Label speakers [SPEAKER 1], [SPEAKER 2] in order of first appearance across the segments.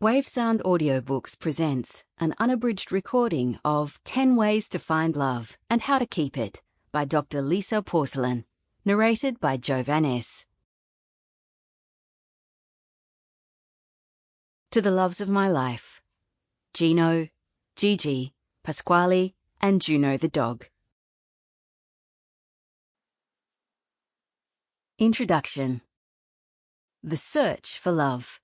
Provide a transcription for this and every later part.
[SPEAKER 1] Wavesound Audiobooks presents an unabridged recording of 10 Ways to Find Love and How to Keep It by Dr. Lisa Portolan, narrated by Jo Van Es. To the loves of my life, Gino, Gigi, Pasquale, and Juno the dog. Introduction. The search for love.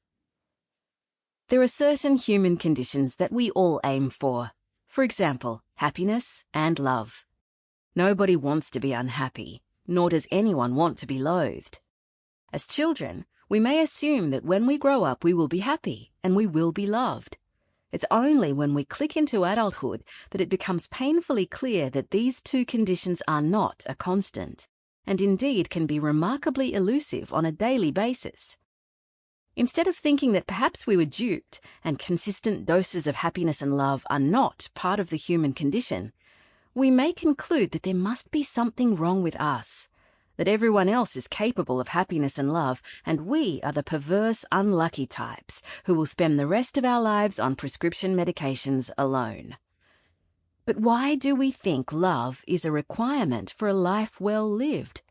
[SPEAKER 1] There are certain human conditions that we all aim for. For example, happiness and love. Nobody wants to be unhappy, nor does anyone want to be loathed. As children, we may assume that when we grow up we will be happy and we will be loved. It's only when we click into adulthood that it becomes painfully clear that these two conditions are not a constant, and indeed can be remarkably elusive on a daily basis. Instead of thinking that perhaps we were duped and consistent doses of happiness and love are not part of the human condition, we may conclude that there must be something wrong with us, that everyone else is capable of happiness and love, and we are the perverse, unlucky types who will spend the rest of our lives on prescription medications alone. But why do we think love is a requirement for a life well lived?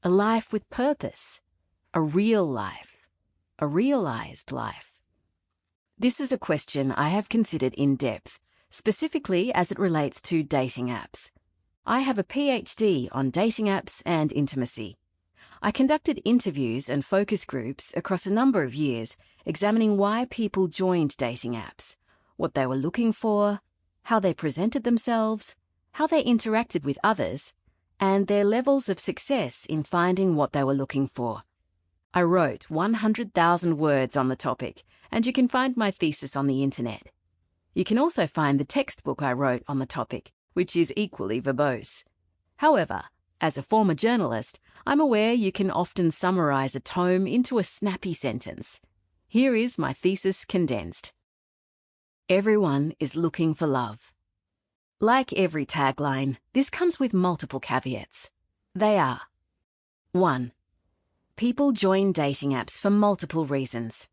[SPEAKER 1] A life with purpose, a real life. A realized life? This is a question I have considered in depth, specifically as it relates to dating apps. I have a PhD on dating apps and intimacy. I conducted interviews and focus groups across a number of years, examining why people joined dating apps, what they were looking for, how they presented themselves, how they interacted with others, and their levels of success in finding what they were looking for. I wrote 100,000 words on the topic, and you can find my thesis on the internet. You can also find the textbook I wrote on the topic, which is equally verbose. However, as a former journalist, I'm aware you can often summarize a tome into a snappy sentence. Here is my thesis condensed. Everyone is looking for love. Like every tagline, this comes with multiple caveats. They are: 1. People join dating apps for multiple reasons.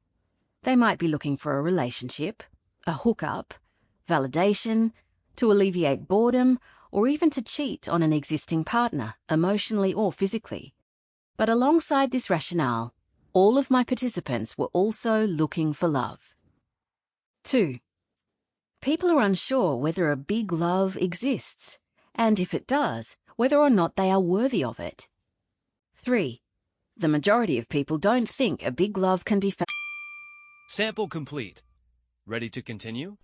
[SPEAKER 1] They might be looking for a relationship, a hookup, validation, to alleviate boredom, or even to cheat on an existing partner, emotionally or physically. But alongside this rationale, all of my participants were also looking for love. 2. People are unsure whether a big love exists, and if it does, whether or not they are worthy of it. 3. The majority of people don't think a big love can be found.
[SPEAKER 2] Sample complete. Ready to continue?